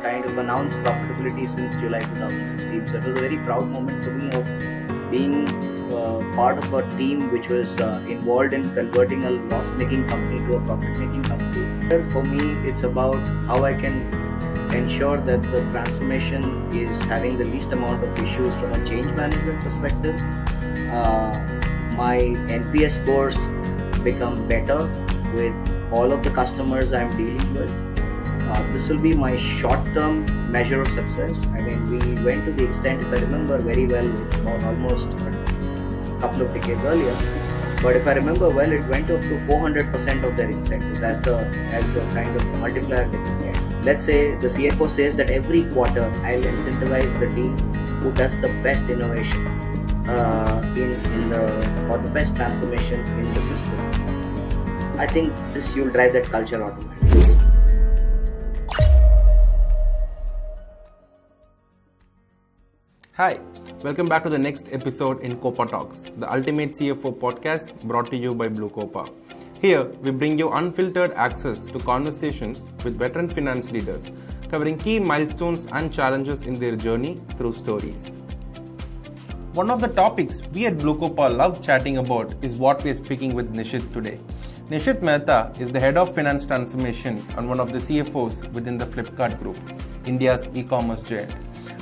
kind of announced profitability since July 2016. So it was a very proud moment for me of being part of a team which was involved in converting a loss-making company to a profit-making company. For me, it's about how I can ensure that the transformation is having the least amount of issues from a change management perspective. My NPS scores become better with all of the customers I'm dealing with. This will be my short-term measure of success. I mean, we went to the extent, if I remember very well, about almost a couple of decades earlier. But if I remember well, it went up to 400% of their incentives as the kind of multiplier that you get. Let's say the CFO says that every quarter I'll incentivize the team who does the best innovation or the best transformation in the system. I think this you'll drive that culture automatically. Hi, welcome back to the next episode in COPATALKS, the ultimate CFO podcast brought to you by Bluecopa. Here, we bring you unfiltered access to conversations with veteran finance leaders, covering key milestones and challenges in their journey through stories. One of the topics we at Bluecopa love chatting about is what we are speaking with Nishit today. Nishit Mehta is the head of finance transformation and one of the CFOs within the Flipkart Group, India's e-commerce giant.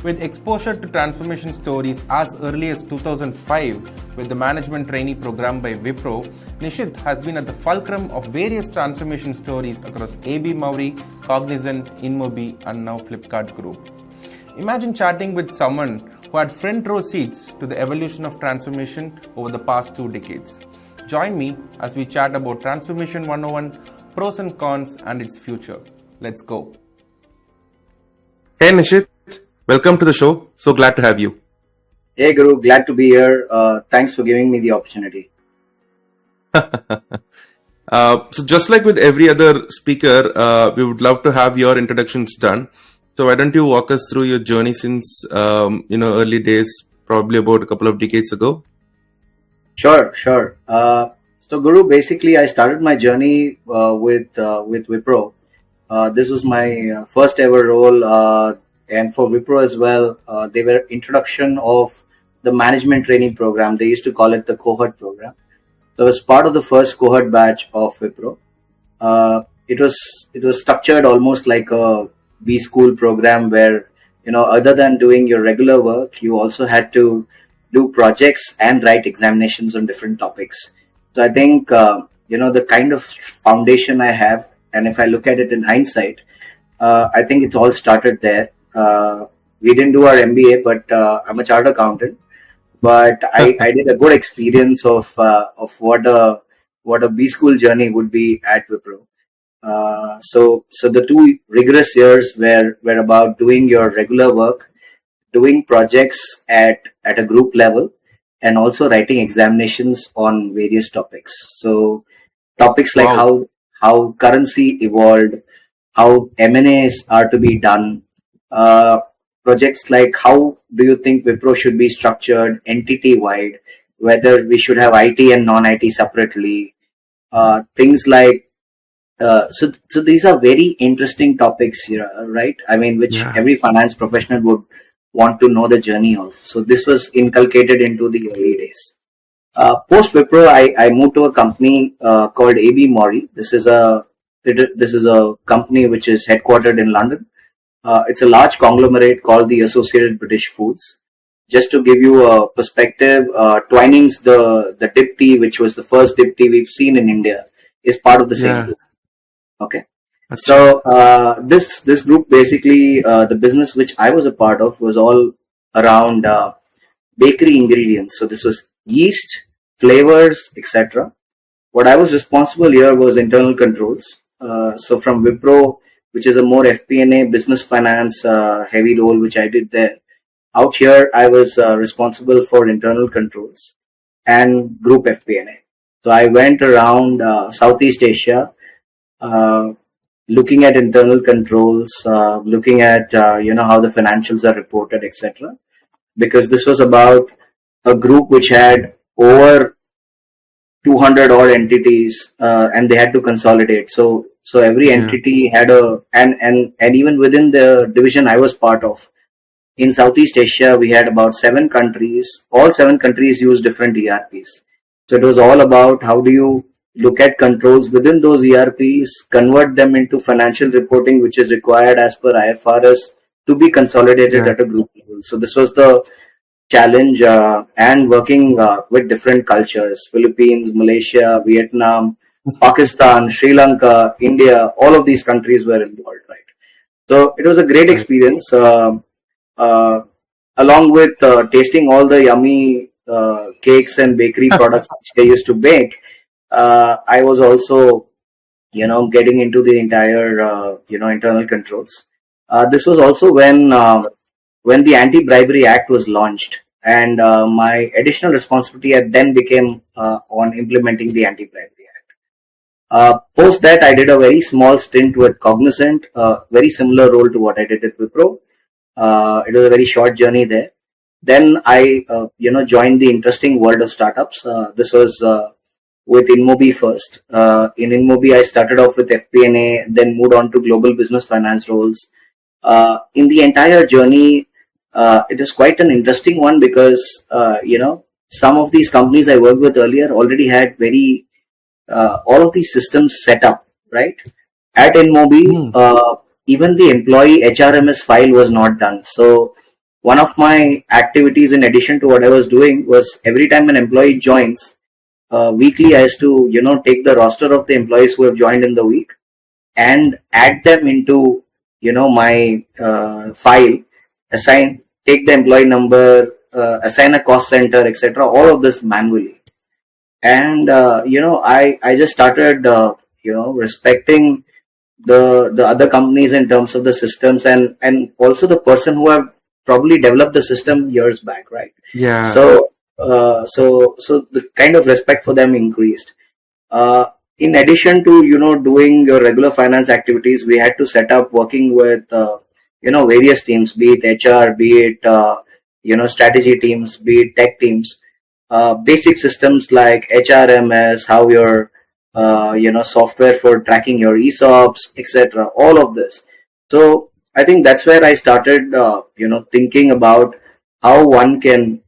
With exposure to transformation stories as early as 2005 with the management trainee program by Wipro, Nishit has been at the fulcrum of various transformation stories across AB Mauri, Cognizant, Inmobi and now Flipkart Group. Imagine chatting with someone who had front row seats to the evolution of transformation over the past 2 decades. Join me as we chat about Transformation 101, pros and cons and its future. Let's go. Hey Nishit. Welcome to the show. So glad to have you. Hey Guru, glad to be here. Thanks for giving me the opportunity. So just like with every other speaker, we would love to have your introductions done. So why don't you walk us through your journey since early days, probably about a couple of decades ago? Sure. So Guru, basically I started my journey with Wipro. This was my first ever role. And for Wipro as well, they were introduction of the management training program. They used to call it the cohort program. So as part of the first cohort batch of Wipro, it was structured almost like a B school program where, other than doing your regular work, you also had to do projects and write examinations on different topics. So I think, the kind of foundation I have, and if I look at it in hindsight, I think it's all started there. We didn't do our MBA, but I'm a chartered accountant. But I did a good experience of what a B school journey would be at Wipro. So the 2 rigorous years were about doing your regular work, doing projects at a group level, and also writing examinations on various topics. So topics like how currency evolved, how M&As are to be done. Projects like how do you think Wipro should be structured entity-wide, whether we should have IT and non-IT separately, things like, so these are very interesting topics here, right? I mean, which every finance professional would want to know the journey of. So this was inculcated into the early days. Post Wipro, I moved to a company called AB Mauri. This is a company which is headquartered in London. It's a large conglomerate called the Associated British Foods. Just to give you a perspective, Twinings, the dip tea, which was the first dip tea we've seen in India, is part of the same group. Okay. So this group basically, the business which I was a part of was all around bakery ingredients. So this was yeast, flavors, etc. What I was responsible here was internal controls. So from Wipro, which is a more fp&a business finance heavy role, which I did there. Out here, I was responsible for internal controls and group fp&a. So I went around Southeast Asia, looking at internal controls, looking at how the financials are reported, etc. Because this was about a group which had over 200 odd entities, and they had to consolidate. So So every Yeah. entity had and even within the division I was part of, in Southeast Asia, we had about 7 countries. All 7 countries use different ERPs. So it was all about how do you look at controls within those ERPs, convert them into financial reporting, which is required as per IFRS to be consolidated Yeah. at a group level. So this was the challenge, and working with different cultures: Philippines, Malaysia, Vietnam, Pakistan, Sri Lanka, India. All of these countries were involved, right? So it was a great Right. experience. Uh, Along with tasting all the yummy cakes and bakery products which they used to bake, I was also, getting into the entire, internal controls. This was also when the Anti-Bribery Act was launched, and my additional responsibility then became on implementing the Anti-Bribery Act. Post that, I did a very small stint with Cognizant, very similar role to what I did at Wipro. It was a very short journey there. Then I, joined the interesting world of startups. This was with InMobi first. In InMobi, I started off with fp&a, then moved on to global business finance roles. In the entire journey, it is quite an interesting one because, some of these companies I worked with earlier already had all of these systems set up, right? At InMobi, Hmm. even the employee HRMS file was not done. So one of my activities in addition to what I was doing was every time an employee joins, weekly I used to, take the roster of the employees who have joined in the week and add them into, my file, take the employee number, assign a cost center, etc. All of this manually. And I just started respecting the other companies in terms of the systems, and also the person who have probably developed the system years back, right? Yeah. So the kind of respect for them increased. uh, in addition to doing your regular finance activities, we had to set up working with various teams, be it HR, be it strategy teams, be it tech teams. Basic systems like HRMS, how your software for tracking your ESOPs, etc. All of this. So I think that's where I started thinking about how one can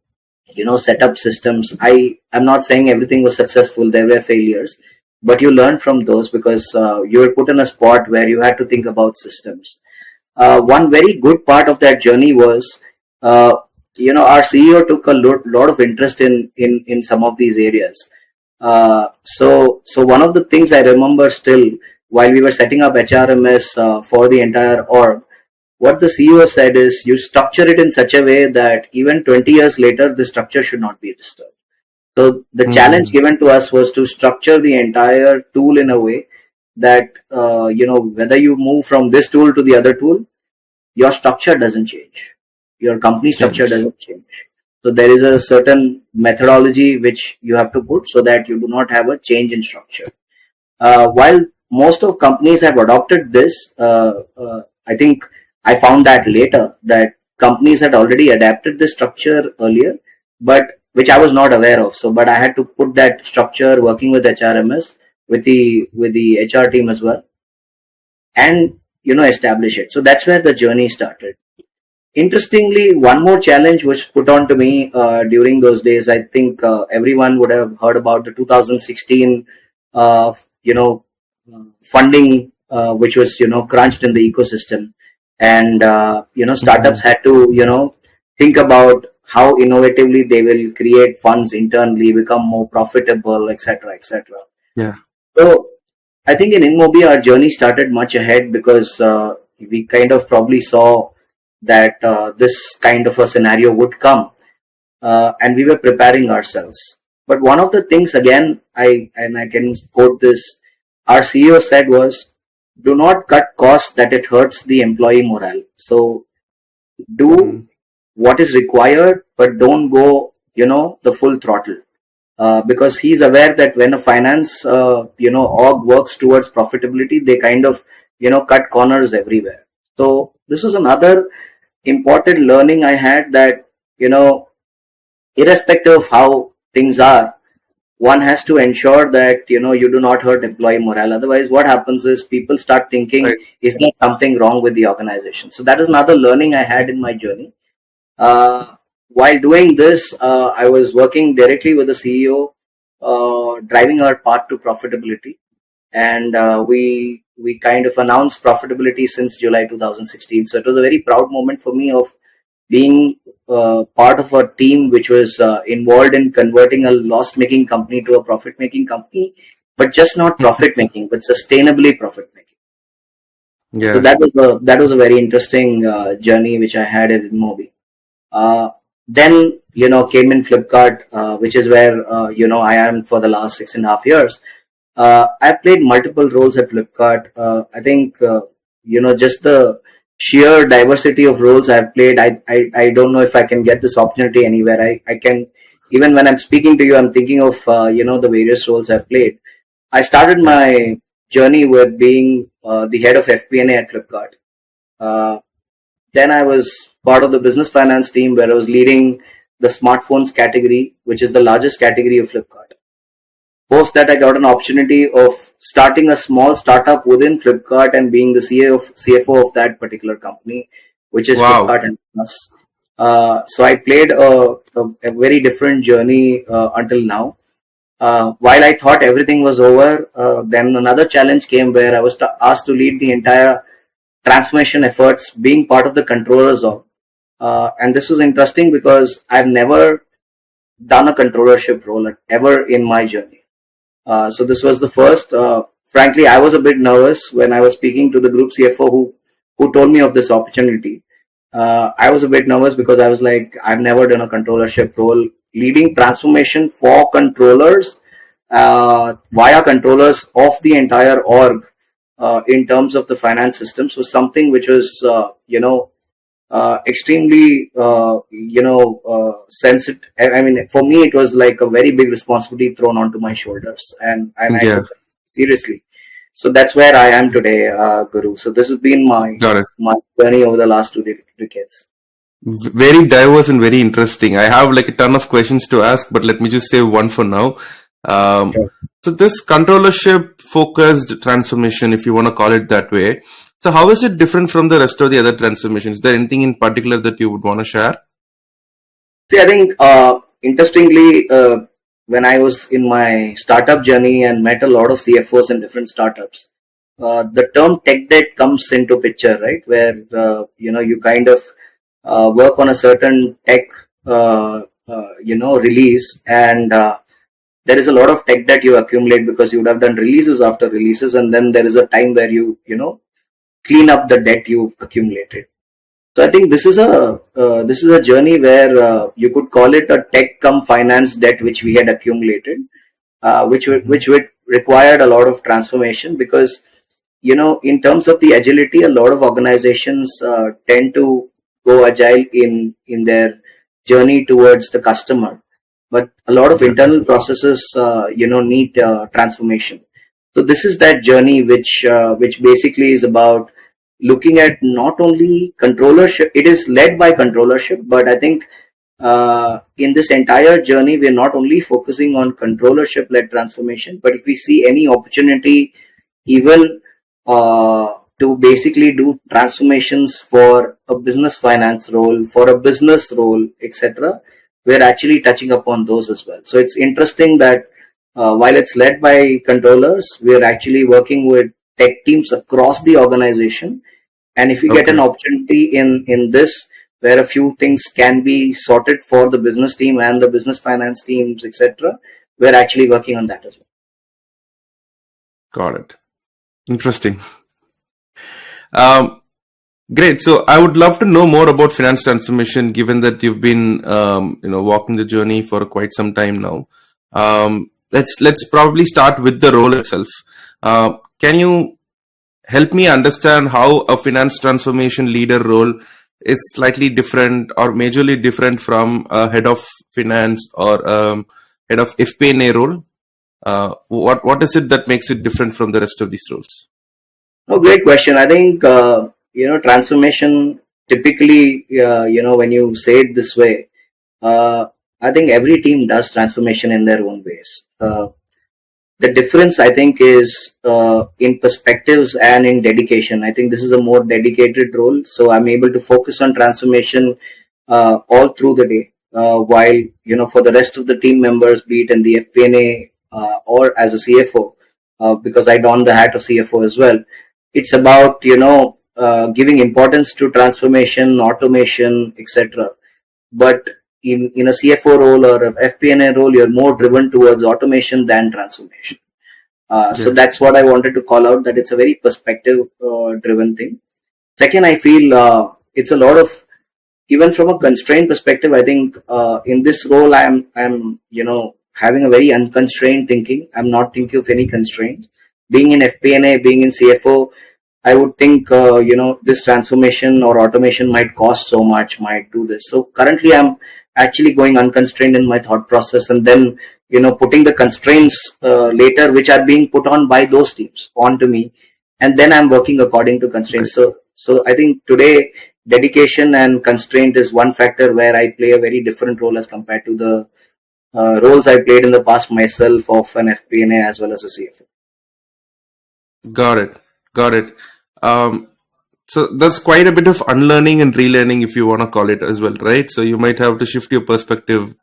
set up systems. I'm not saying everything was successful. There were failures, but you learn from those because you were put in a spot where you had to think about systems. One very good part of that journey was, uh, our CEO took a lot of interest in some of these areas. So one of the things I remember still, while we were setting up HRMS for the entire org, what the CEO said is you structure it in such a way that even 20 years later, the structure should not be disturbed. So the challenge Hmm. given to us was to structure the entire tool in a way that, whether you move from this tool to the other tool, your structure doesn't change. Your company structure Change. doesn't change. So there is a certain methodology which you have to put so that you do not have a change in structure. While most of companies have adopted this, I think I found that later that companies had already adapted the structure earlier, but which I was not aware of. So, but I had to put that structure working with HRMS with the HR team as well, and establish it. So that's where the journey started. Interestingly, one more challenge which put on to me during those days, I think everyone would have heard about the 2016, uh, you know, funding, which was, crunched in the ecosystem. And, Hmm. startups had to, think about how innovatively they will create funds internally, become more profitable, etc., etc. Yeah. So I think in InMobi, our journey started much ahead because we kind of probably saw that this kind of a scenario would come, and we were preparing ourselves. But one of the things, again, I can quote this, our CEO said was, "Do not cut costs that it hurts the employee morale. So do Hmm. what is required, but don't go, the full throttle." Because he's aware that when a finance org works towards profitability, they kind of cut corners everywhere. So this was another important learning I had, that irrespective of how things are, one has to ensure that you do not hurt employee morale. Otherwise, what happens is people start thinking, Right. is there something wrong with the organization? So that is another learning I had in my journey. While doing this, I was working directly with the CEO, driving our path to profitability, and we kind of announced profitability since July 2016. So it was a very proud moment for me of being part of a team which was involved in converting a loss-making company to a profit-making company, but just not profit-making, but sustainably profit-making. So Yeah. that was a very interesting journey which I had at Mobi. Then came in Flipkart, which is where I am for the last 6.5 years. I played multiple roles at Flipkart. I think just the sheer diversity of roles I've played. I don't know if I can get this opportunity anywhere. I can, even when I'm speaking to you, I'm thinking of the various roles I've played. I started Yeah. my journey with being the head of fp&a at Flipkart. Uh, then I was part of the business finance team where I was leading the smartphones category, which is the largest category of Flipkart. Post that, I got an opportunity of starting a small startup within Flipkart and being the CFO of that particular company, which is Wow. Flipkart and Plus. So I played a very different journey until now. While I thought everything was over, then another challenge came where I was asked to lead the entire transformation efforts, being part of the controllers of. And this was interesting because I've never done a controllership role ever in my journey. So this was the first. Frankly, I was a bit nervous when I was speaking to the group CFO who told me of this opportunity. I was a bit nervous because I was like, I've never done a controllership role. Leading transformation for controllers via controllers of the entire org in terms of the finance systems was something which was extremely sensitive. I mean, for me, it was like a very big responsibility thrown onto my shoulders, and I Yeah. took it seriously. So that's where I am today, Guru. So this has been Got it. my journey over the last 2 decades. Very diverse and very interesting. I have like a ton of questions to ask, but let me just save one for now. Um, Sure. so this controllership focused transformation, if you want to call it that way. So how is it different from the rest of the other transformations? Is there anything in particular that you would want to share? See, I think interestingly, when I was in my startup journey and met a lot of CFOs in different startups, the term tech debt comes into picture, right? Where you kind of work on a certain tech release, and there is a lot of tech debt you accumulate because you would have done releases after releases, and then there is a time where you clean up the debt you've accumulated. So I think this is a journey where you could call it a tech cum finance debt which we had accumulated, which required a lot of transformation because in terms of the agility, a lot of organizations tend to go agile in their journey towards the customer, but a lot of Yeah. internal processes need transformation. So this is that journey which basically is about looking at not only controllership. It is led by controllership, but I think in this entire journey we're not only focusing on controllership led transformation, but if we see any opportunity even to basically do transformations for a business finance role, for a business role, etc., we're actually touching upon those as well. So it's interesting that while it's led by controllers, we're actually working with tech teams across the organization. And if we get Okay. an opportunity in this, where a few things can be sorted for the business team and the business finance teams, etc., we're actually working on that as well. Got it. Interesting. Um, Great. So I would love to know more about finance transformation, given that you've been, walking the journey for quite some time now. Let's probably start with the role itself. Can you help me understand how a finance transformation leader role is slightly different or majorly different from a head of finance or head of fp&a role? What is it that makes it different from the rest of these roles? Oh, great question. I think transformation typically, when you say it this way, I think every team does transformation in their own ways. The difference, I think, is in perspectives and in dedication. I think this is a more dedicated role, so I'm able to focus on transformation all through the day. While for the rest of the team members, be it in the FP&A or as a CFO, because I don the hat of CFO as well, it's about giving importance to transformation, automation, etc. But in a CFO role or a FP&A role, you're more driven towards automation than transformation. So that's what I wanted to call out, that it's a very perspective driven thing. Second, I feel it's a lot of, even from a constraint perspective, I think in this role I'm having a very unconstrained thinking. I'm not thinking of any constraints. Being in FP&A, being in CFO, I would think this transformation or automation might cost so much, might do this. So currently I'm actually going unconstrained in my thought process, and then putting the constraints later, which are being put on by those teams onto me, and then I'm working according to constraints. So I think today dedication and constraint is one factor where I play a very different role as compared to the roles I played in the past myself of an FP&A as well as a CFO. Got it. So there's quite a bit of unlearning and relearning, if you want to call it as well, right? So you might have to shift your perspective.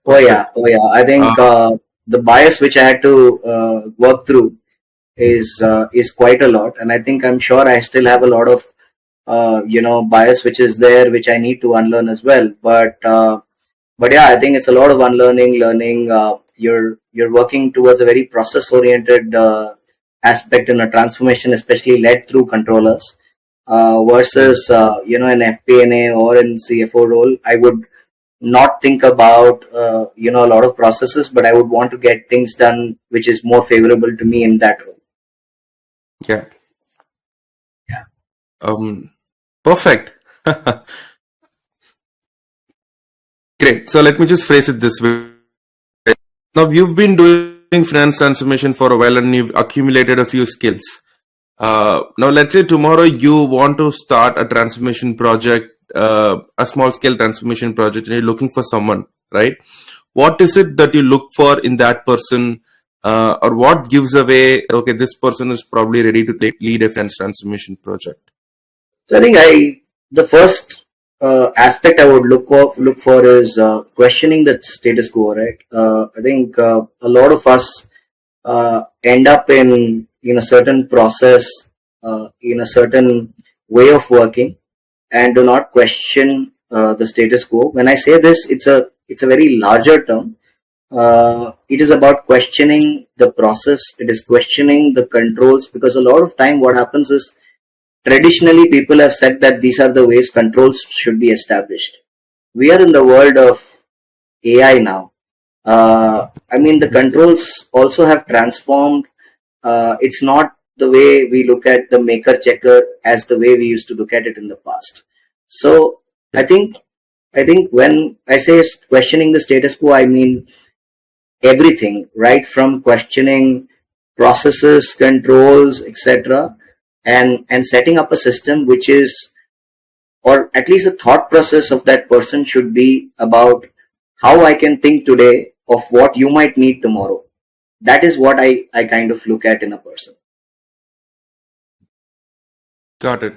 Oh yeah. I think the bias which I had to work through is quite a lot, and I think I'm sure I still have a lot of bias which is there, which I need to unlearn as well. But yeah, I think it's a lot of unlearning, learning. You're working towards a very process oriented aspect in a transformation, especially led through controllers, versus an FP&A or in CFO role. I would not think about a lot of processes, but I would want to get things done which is more favorable to me in that role. Yeah. Perfect. Great. So let me just phrase it this way. Now you've been doing finance transformation for a while and you've accumulated a few skills. Now let's say tomorrow you want to start a transformation project, a small scale transformation project, and you're looking for someone, right? What is it that you look for in that person, or what gives away, okay, this person is probably ready to lead a finance transformation project? So I think the first aspect I would look for is questioning the status quo, right? I think a lot of us end up in a certain process, in a certain way of working, and do not question the status quo. When I say this, it's a very larger term. It is about questioning the process. It is questioning the controls, because a lot of time what happens is, traditionally people have said that these are the ways controls should be established. We are in the world of AI now. I mean, the controls also have transformed. It's not the way we look at the maker checker as the way we used to look at it in the past. So I think when I say questioning the status quo, I mean everything, right from questioning processes, controls, etc., and setting up a system which is, or at least the thought process of that person should be about how I can think today of what you might need tomorrow. That is what I kind of look at in a person. Got it.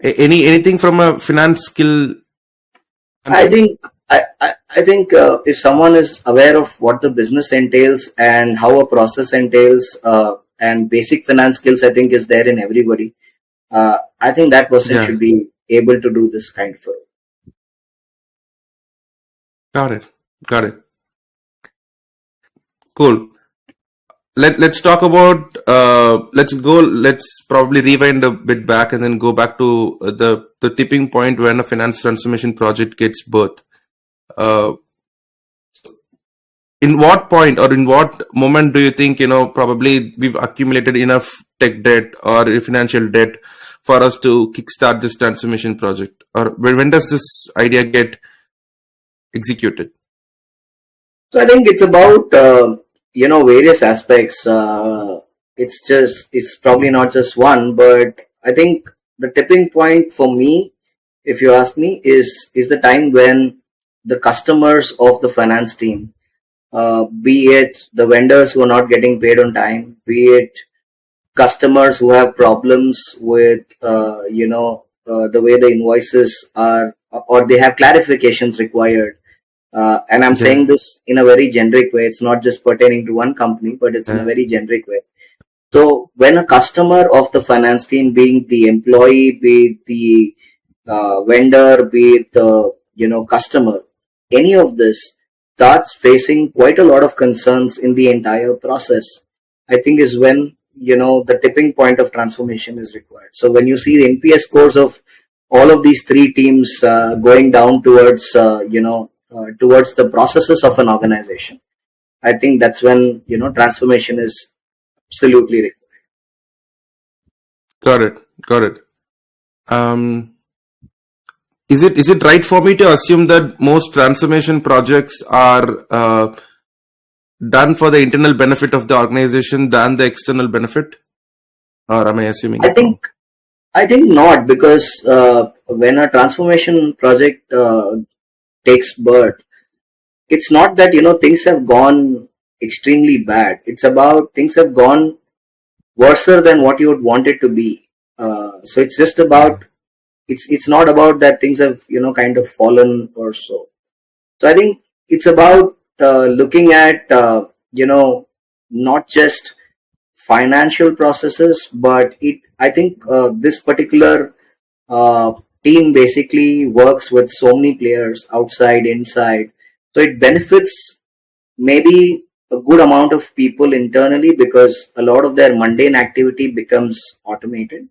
Anything from a finance skill? I think if someone is aware of what the business entails and how a process entails, and basic finance skills, I think is there in everybody. I think that person should be able to do this kind of work. Got it. Cool. Let's talk about. Let's probably rewind a bit back and then go back to the tipping point when a finance transformation project gets birth. In what point or in what moment do you think, probably we've accumulated enough tech debt or financial debt for us to kickstart this transformation project? Or when does this idea get executed? So I think it's about, various aspects. It's probably not just one, but I think the tipping point for me, if you ask me, is the time when the customers of the finance team, be it the vendors who are not getting paid on time, be it customers who have problems with the way the invoices are, or they have clarifications required. And I'm saying this in a very generic way. It's not just pertaining to one company, but it's in a very generic way. So when a customer of the finance team, being the employee, be it the vendor, be it the customer, any of this starts facing quite a lot of concerns in the entire process, I think is when the tipping point of transformation is required. So when you see the NPS scores of all of these three teams going down towards towards the processes of an organization, I think that's when transformation is absolutely required. Got it. Is it right for me to assume that most transformation projects are done for the internal benefit of the organization than the external benefit, or am I assuming? I think not, because when a transformation project takes birth, it's not that things have gone extremely bad. It's about things have gone worse than what you would want it to be. So it's just about it's not about that things have kind of fallen or so. So I think it's about looking at not just financial processes, but I think this particular team basically works with so many players outside, inside. So it benefits maybe a good amount of people internally, because a lot of their mundane activity becomes automated.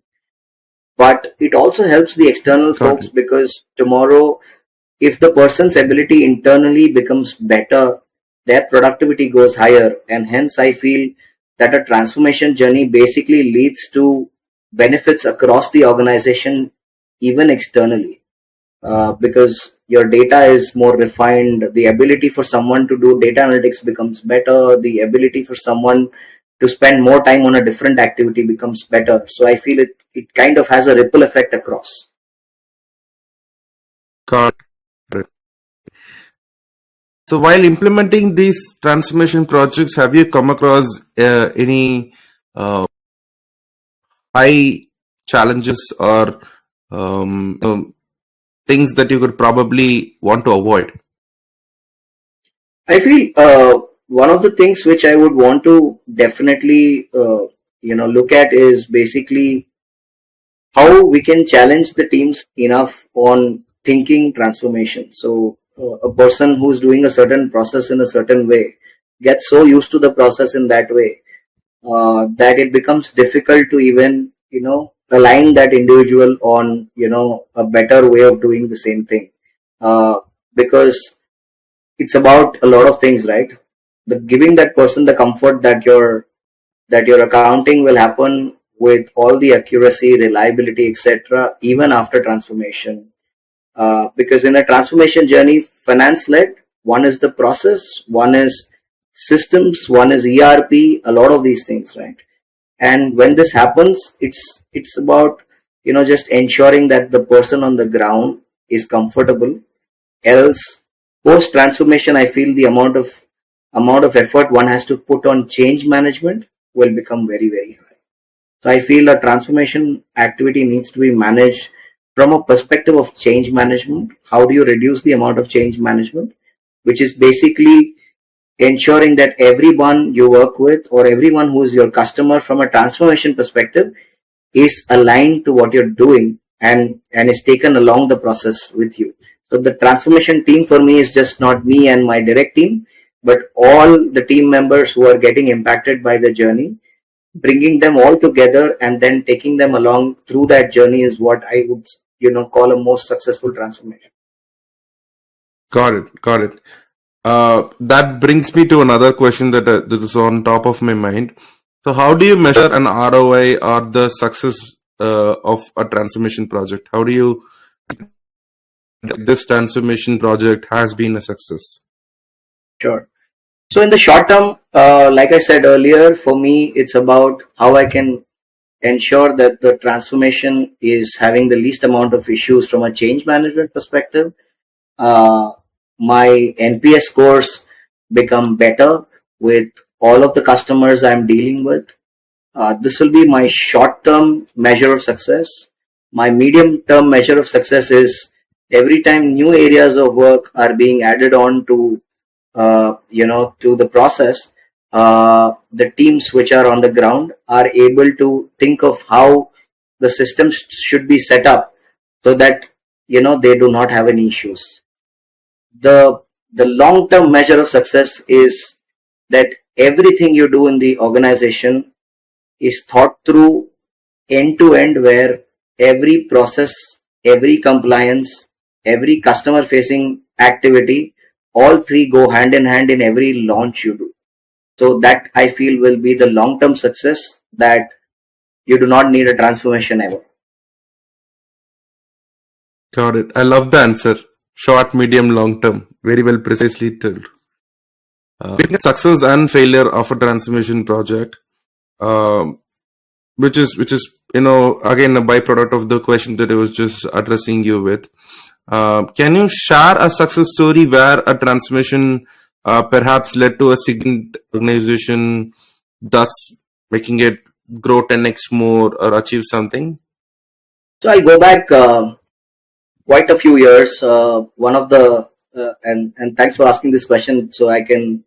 But it also helps the external folks, because tomorrow, if the person's ability internally becomes better, their productivity goes higher. And hence, I feel that a transformation journey basically leads to benefits across the organization, even externally, because your data is more refined. The ability for someone to do data analytics becomes better. The ability for someone to spend more time on a different activity becomes better. So I feel it kind of has a ripple effect across. Got it. So while implementing these transformation projects, have you come across any high challenges or things that you could probably want to avoid? I feel one of the things which I would want to definitely look at is basically how we can challenge the teams enough on thinking transformation. So a person who's doing a certain process in a certain way gets so used to the process in that way that it becomes difficult to even align that individual on a better way of doing the same thing, because it's about a lot of things, right? Giving that person the comfort that your accounting will happen with all the accuracy, reliability, etc., even after transformation. Because in a transformation journey, finance led, one is the process, one is systems, one is ERP, a lot of these things, right? And when this happens, it's about just ensuring that the person on the ground is comfortable. Else, post transformation, I feel the amount of effort one has to put on change management will become very, very high. So I feel a transformation activity needs to be managed from a perspective of change management. How do you reduce the amount of change management, which is basically ensuring that everyone you work with or everyone who is your customer from a transformation perspective is aligned to what you're doing and is taken along the process with you. So the transformation team for me is just not me and my direct team, but all the team members who are getting impacted by the journey. Bringing them all together and then taking them along through that journey is what I would call a most successful transformation. Got it. That brings me to another question that is on top of my mind. So how do you measure an ROI or the success of a transformation project? How do you this transformation project has been a success? Sure. So in the short term, like I said earlier, for me, it's about how I can ensure that the transformation is having the least amount of issues from a change management perspective. my NPS scores become better with all of the customers I'm dealing with. This will be my short-term measure of success. My medium-term measure of success is every time new areas of work are being added on to to the process. The teams which are on the ground are able to think of how the systems should be set up so that they do not have any issues. The long term measure of success is that everything you do in the organization is thought through end to end, where every process, every compliance, every customer facing activity, all three go hand in hand in every launch you do. So that I feel will be the long term success, that you do not need a transformation ever. Got it. I love the answer. Short, medium, long term. Very well, precisely told. Looking at success and failure of a transformation project, which is again a byproduct of the question that I was just addressing you with. Can you share a success story where a transformation perhaps led to a significant organization, thus making it grow 10x more or achieve something? So I'll go back quite a few years. One of the and thanks for asking this question, so I can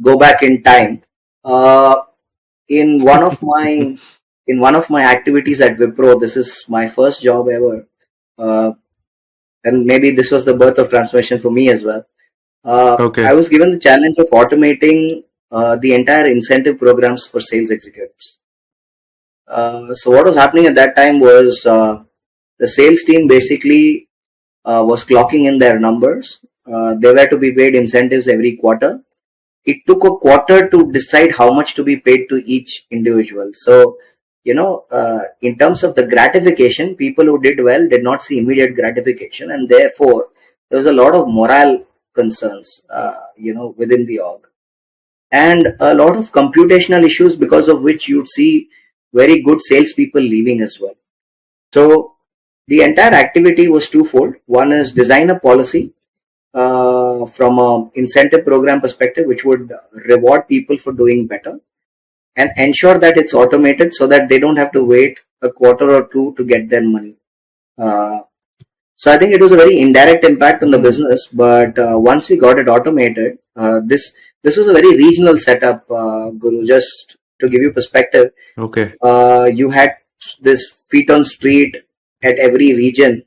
go back in time. In one of my activities at Wipro, this is my first job ever, and maybe this was the birth of transformation for me as well. Okay. I was given the challenge of automating the entire incentive programs for sales executives. So what was happening at that time was the sales team basically was clocking in their numbers. They were to be paid incentives every quarter. It took a quarter to decide how much to be paid to each individual. So, in terms of the gratification, people who did well did not see immediate gratification, and therefore there was a lot of morale concerns, within the org, and a lot of computational issues, because of which you'd see very good salespeople leaving as well. So the entire activity was twofold. One is design a policy from an incentive program perspective, which would reward people for doing better, and ensure that it's automated so that they don't have to wait a quarter or two to get their money. So I think it was a very indirect impact on the business, but once we got it automated, this was a very regional setup, Guru. Just to give you perspective, okay, you had this feet on street at every region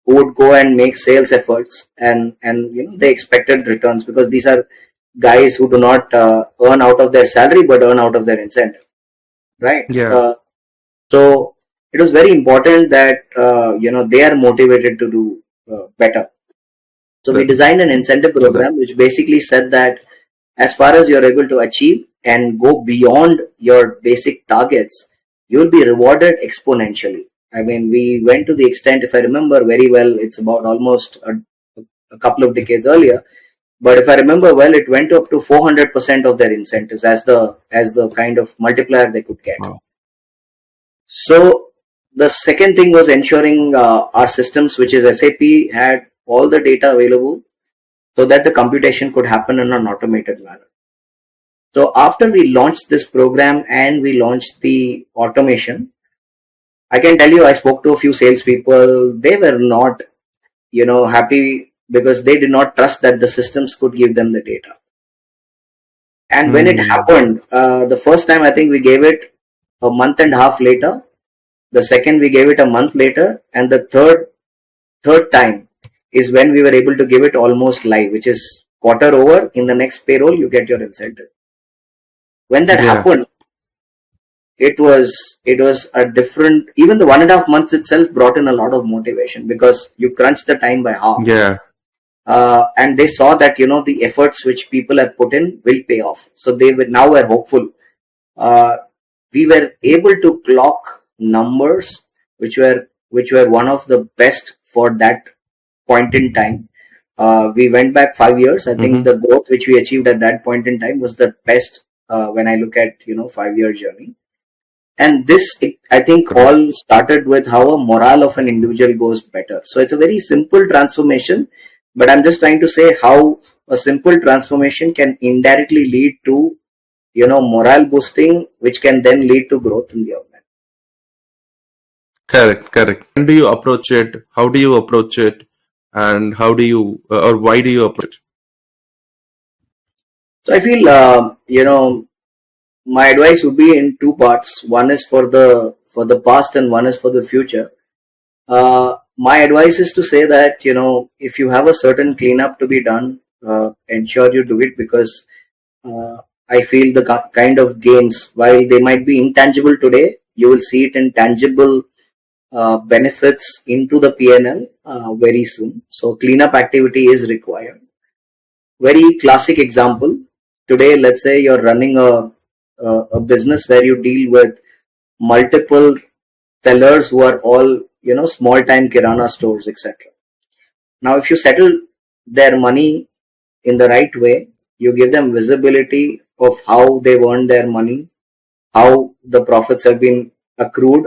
who would go and make sales efforts, and they expected returns, because these are guys who do not earn out of their salary but earn out of their incentive, right? Yeah. So it was very important that they are motivated to do better. So we designed an incentive program which basically said that as far as you're able to achieve and go beyond your basic targets, you'll be rewarded exponentially. I mean, we went to the extent, if I remember very well, it's about almost a couple of decades earlier, but if I remember well, it went up to 400% of their incentives as the kind of multiplier they could get. Wow. So the second thing was ensuring our systems, which is SAP, had all the data available so that the computation could happen in an automated manner. So after we launched this program and we launched the automation, I can tell you, I spoke to a few salespeople. They were not, happy, because they did not trust that the systems could give them the data. And when it happened, the first time I think we gave it a month and a half later. The second we gave it a month later, and the third time is when we were able to give it almost live, which is quarter over. In the next payroll, you get your incentive. When that happened, it was a different. Even the 1.5 months itself brought in a lot of motivation, because you crunched the time by half. Yeah. And they saw that the efforts which people have put in will pay off. So they were hopeful. We were able to clock numbers which were one of the best for that point in time. We went back 5 years. I think the growth which we achieved at that point in time was the best when I look at 5-year journey. And this, I think, all started with how a morale of an individual goes better. So it's a very simple transformation, But I'm just trying to say how a simple transformation can indirectly lead to, morale boosting, which can then lead to growth in the organization. Correct, correct. When do you approach it? How do you approach it? And how do you, or why do you approach it? So I feel, my advice would be in two parts. One is for the past, and one is for the future. My advice is to say that, if you have a certain cleanup to be done, ensure you do it, because I feel the kind of gains, while they might be intangible today, you will see it in tangible benefits into the P&L very soon. So cleanup activity is required. Very classic example. Today, let's say you're running a business where you deal with multiple sellers who are all, small time kirana stores, etc. Now, if you settle their money in the right way, you give them visibility of how they've earned their money, how the profits have been accrued,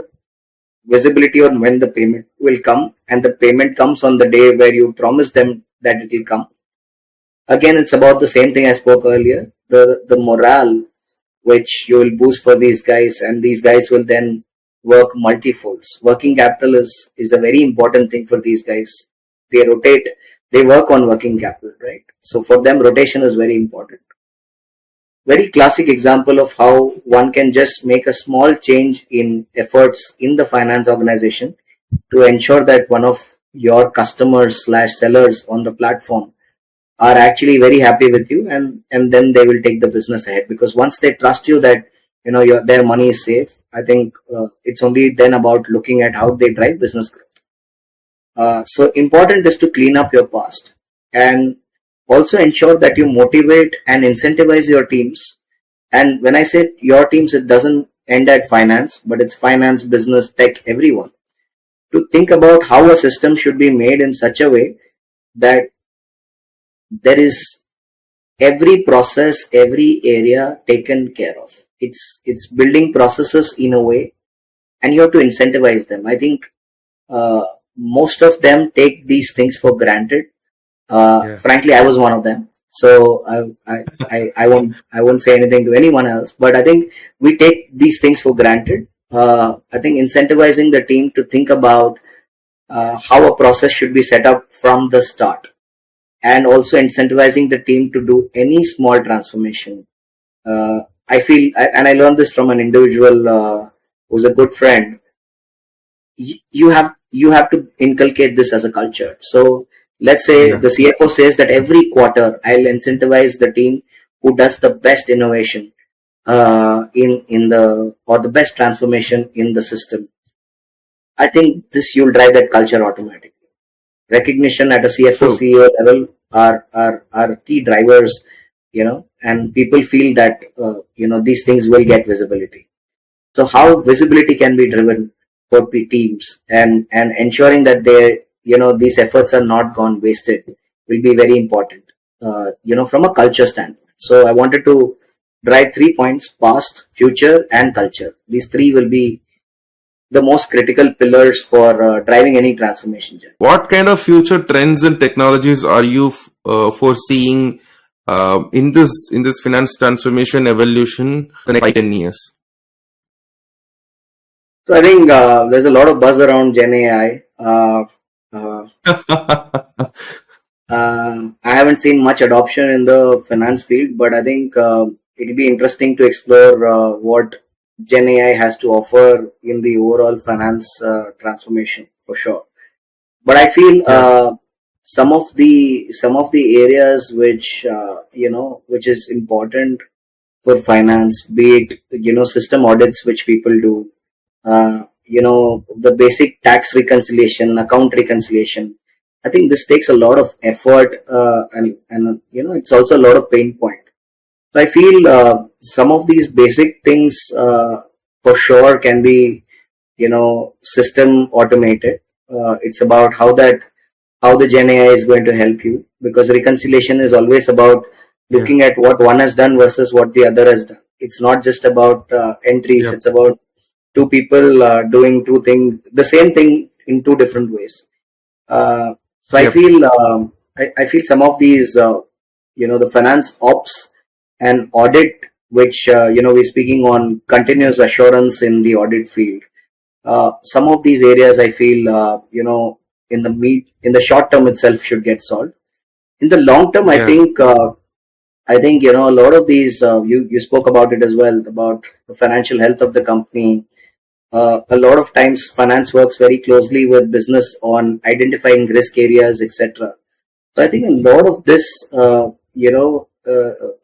visibility on when the payment will come, and the payment comes on the day where you promise them that it will come. Again, it's about the same thing I spoke earlier. The morale which you will boost for these guys, and these guys will then work multifolds. Working capital is a very important thing for these guys. They rotate, they work on working capital, right? So for them, rotation is very important. Very classic example of how one can just make a small change in efforts in the finance organization to ensure that one of your customers slash sellers on the platform are actually very happy with you, and then they will take the business ahead, because once they trust you that their money is safe, I think it's only then about looking at how they drive business growth. So important is to clean up your past, and also ensure that you motivate and incentivize your teams. And when I say your teams, it doesn't end at finance, but it's finance, business, tech, everyone, to think about how a system should be made in such a way that there is every process, every area taken care of. It's building processes in a way, and you have to incentivize them. I think most of them take these things for granted. Frankly, I was one of them. So I won't say anything to anyone else. But I think we take these things for granted. I think incentivizing the team to think about how a process should be set up from the start, and also incentivizing the team to do any small transformation. I feel, and I learned this from an individual who's a good friend. You have to inculcate this as a culture. So let's say the CFO says that every quarter I'll incentivize the team who does the best innovation in the, or the best transformation in the system. I think this, you'll drive that culture automatically. Recognition at a CFO CEO level are key drivers, and people feel that these things will get visibility. So how visibility can be driven for teams, and ensuring that these efforts are not gone wasted, will be very important, from a culture standpoint. So I wanted to drive 3 points: past, future, and culture. These three will be the most critical pillars for driving any transformation journey. What kind of future trends and technologies are you foreseeing in this finance transformation evolution the next 10 years? So I think there's a lot of buzz around Gen AI. I haven't seen much adoption in the finance field, but I think it'll be interesting to explore what Gen AI has to offer in the overall finance transformation, for sure. But I feel some of the areas which which is important for finance, be it system audits which people do, the basic tax reconciliation, account reconciliation. I think this takes a lot of effort, and it's also a lot of pain point. So I feel some of these basic things for sure can be system automated. It's about how the Gen AI is going to help you, because reconciliation is always about looking at what one has done versus what the other has done. It's not just about entries. It's about two people doing the same thing in two different ways. So I feel I feel some of these, the finance ops and audit, which, we're speaking on continuous assurance in the audit field. Some of these areas I feel, in the short term itself should get solved. In the long term, Yeah. I think, a lot of these, you spoke about it as well, about the financial health of the company. A lot of times finance works very closely with business on identifying risk areas, etc. So I think a lot of this,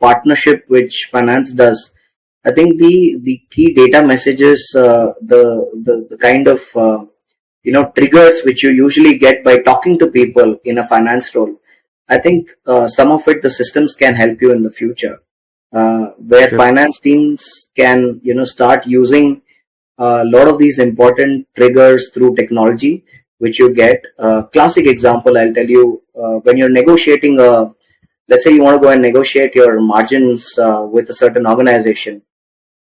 partnership which finance does, I think the key data messages, the kind of, triggers which you usually get by talking to people in a finance role. I think some of it the systems can help you in the future, where Yep. finance teams can, start using a lot of these important triggers through technology, which you get. Classic example, I'll tell you, when you're negotiating let's say you want to go and negotiate your margins with a certain organization,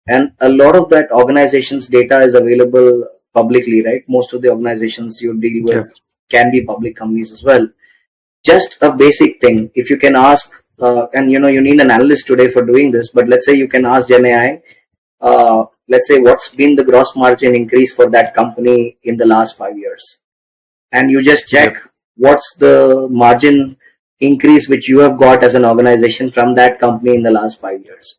and a lot of that organization's data is available publicly, right? Most of the organizations you deal with Yep. can be public companies as well. Just a basic thing, if you can ask, and you need an analyst today for doing this, but let's say you can ask Gen AI, let's say what's been the gross margin increase for that company in the last 5 years, and you just check Yep. what's the margin increase which you have got as an organization from that company in the last 5 years,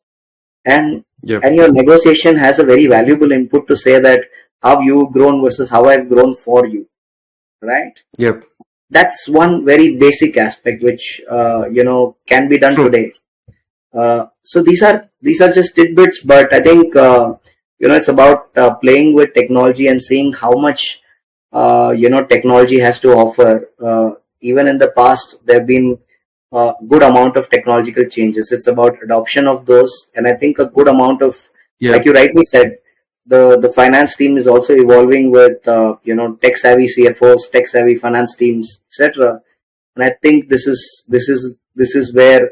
and Yep. and your negotiation has a very valuable input to say that how you've grown versus how I've grown for you, right? Yep. That's one very basic aspect which can be done True. today. So these are just tidbits, but I think it's about playing with technology and seeing how much technology has to offer. Even in the past, there have been a good amount of technological changes. It's about adoption of those, and I think a good amount of, like Yep. you rightly said, the finance team is also evolving with tech savvy CFOs, tech savvy finance teams, etc. And I think this is where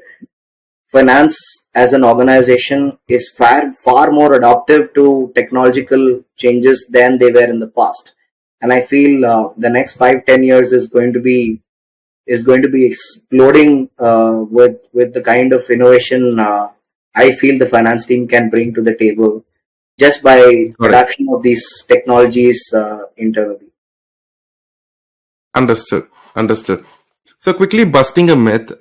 finance as an organization is far more adaptive to technological changes than they were in the past. And I feel the next 5-10 years is going to be exploding with the kind of innovation I feel the finance team can bring to the table just by Got it. adoption of these technologies internally. Understood. Understood. So quickly busting a myth,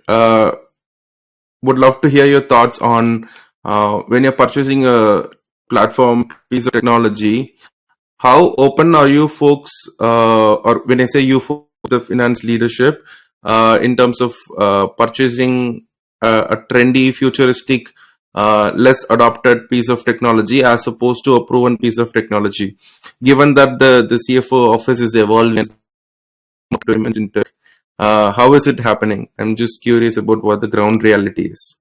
would love to hear your thoughts on when you're purchasing a platform piece of technology, how open are you folks, or when I say you folks, the finance leadership, in terms of purchasing a trendy, futuristic, less adopted piece of technology as opposed to a proven piece of technology? Given that the CFO office is evolving deployments in tech, how is it happening? I'm just curious about what the ground reality is.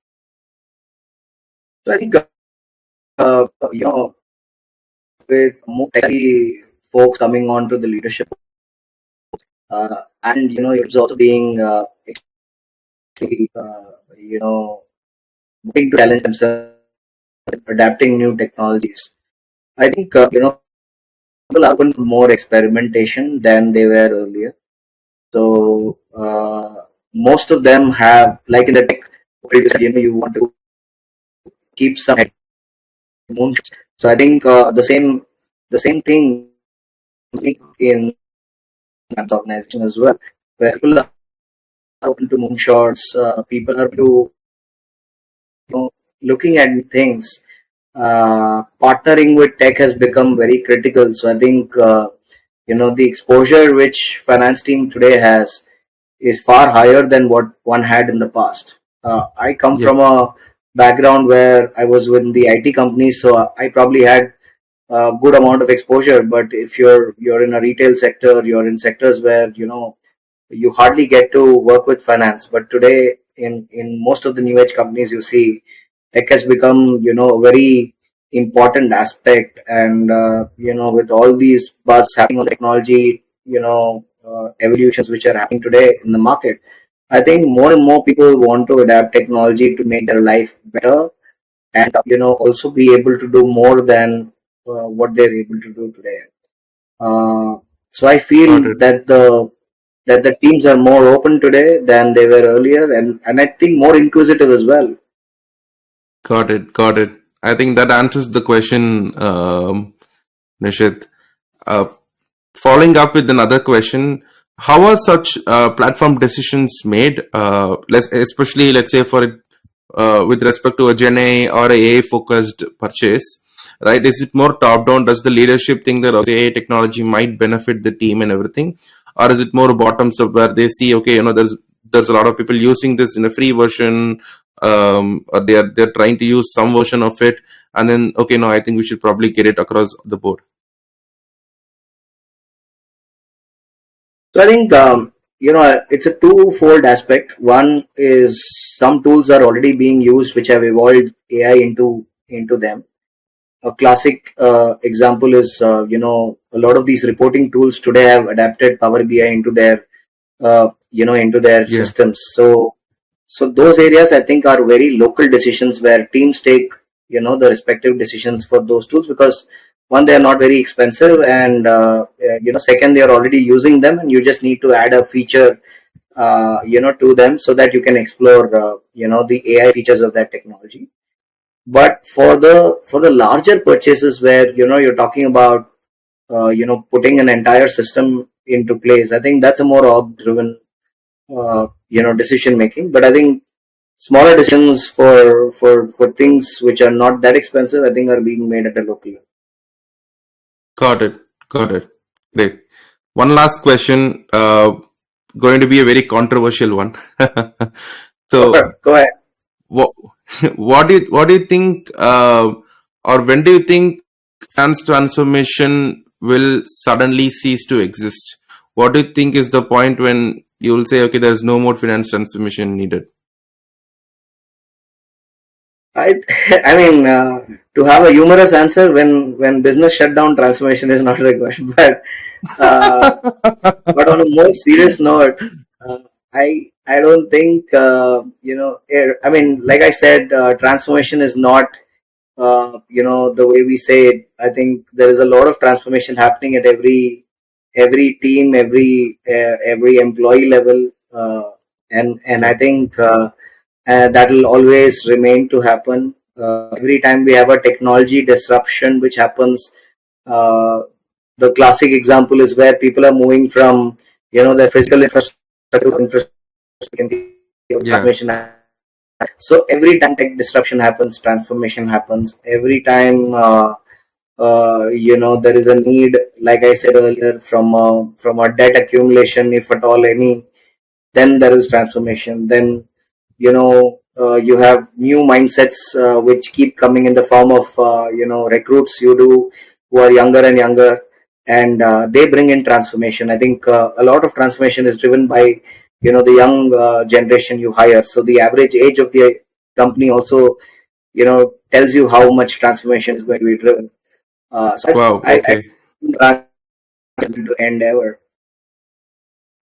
So I think with more techy folks coming on to the leadership, and it's also being actually, looking to challenge themselves, adapting new technologies. I think people are open for more experimentation than they were earlier. So most of them have, like in the tech, previously, you want to keep some moonshots. So I think the same thing in finance organization as well, where people are open to moonshots. People are to looking at things. Partnering with tech has become very critical. So I think the exposure which finance team today has is far higher than what one had in the past. I come Yep. from a background where I was with the IT companies, so I probably had a good amount of exposure. But if you're in a retail sector, you're in sectors where you hardly get to work with finance. But today, in most of the new age companies, you see tech has become a very important aspect, and with all these buzz happening on technology, evolutions which are happening today in the market, I think more and more people want to adapt technology to make their life better, and also be able to do more than what they're able to do today. uh, so I Got feel it. that that the teams are more open today than they were earlier, and I think more inquisitive as well. Got it. Got it. I think that answers the question, Nishit. Uh, Following up with another question, how are such platform decisions made? Especially, let's say, with respect to a Gen A or a AI focused purchase, right? Is it more top down? Does the leadership think that AI technology might benefit the team and everything, or is it more bottoms up where they see, okay, there's a lot of people using this in a free version, or they're trying to use some version of it, and then okay, no, I think we should probably get it across the board. So I think it's a twofold aspect. One is some tools are already being used which have evolved AI into them. A classic example is a lot of these reporting tools today have adapted Power BI into their Yeah. systems. So those areas I think are very local decisions where teams take the respective decisions for those tools, because one, they are not very expensive, and second, they are already using them, and you just need to add a feature to them so that you can explore the AI features of that technology. But for the larger purchases where you're talking about putting an entire system into place, I think that's a more org driven decision making. But I think smaller decisions for things which are not that expensive, I think, are being made at a local level. Got it. Got it. Great. One last question, going to be a very controversial one. So, Go ahead. what, what do you think, or when do you think finance transformation will suddenly cease to exist? What do you think is the point when you will say, okay, there's no more finance transformation needed? I I mean, to have a humorous answer, when business shut down, transformation is not required. Uh, but on a more serious note, I don't think I mean, like I said, transformation is not the way we say it. I think there is a lot of transformation happening at every team, every employee level, and I think that will always remain to happen. Every time we have a technology disruption which happens, uh, the classic example is where people are moving from their physical infrastructure to Yeah. transformation. So every time tech disruption happens, transformation happens. Every time there is a need, like I said earlier, from a debt accumulation, if at all any, then there is transformation. Then you have new mindsets which keep coming in the form of recruits you do, who are younger and younger, and they bring in transformation. I think a lot of transformation is driven by the young generation you hire. So the average age of the company also tells you how much transformation is going to be driven. So Wow. I Okay. think that is going to end ever.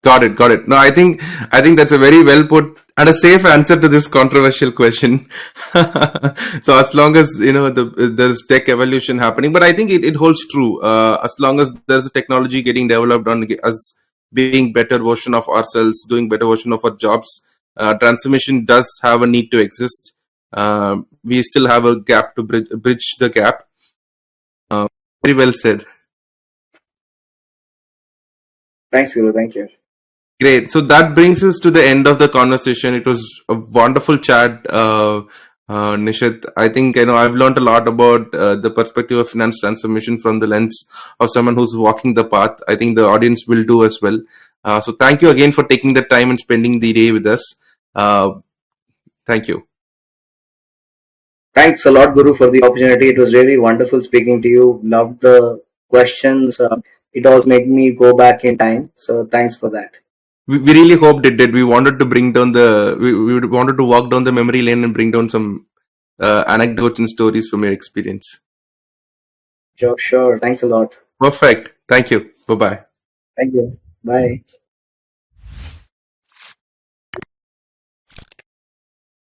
Got it. Got it. No, I think that's a very well put and a safe answer to this controversial question. So as long as there's tech evolution happening, but I think it holds true. As long as there's a technology getting developed on us being better version of ourselves, doing better version of our jobs, transformation does have a need to exist. We still have a gap to bridge the gap. Very well said. Thanks, Guru. Thank you. Great. So that brings us to the end of the conversation. It was a wonderful chat, Nishit. I think I've learned a lot about the perspective of finance transformation from the lens of someone who's walking the path. I think the audience will do as well. So thank you again for taking the time and spending the day with us. Thank you. Thanks a lot, Guru, for the opportunity. It was really wonderful speaking to you. Loved the questions. It also made me go back in time. So thanks for that. We really hoped it did. We wanted to bring down we wanted to walk down the memory lane and bring down some anecdotes and stories from your experience. Sure, sure. Thanks a lot. Perfect. Thank you. Bye bye. Thank you. Bye.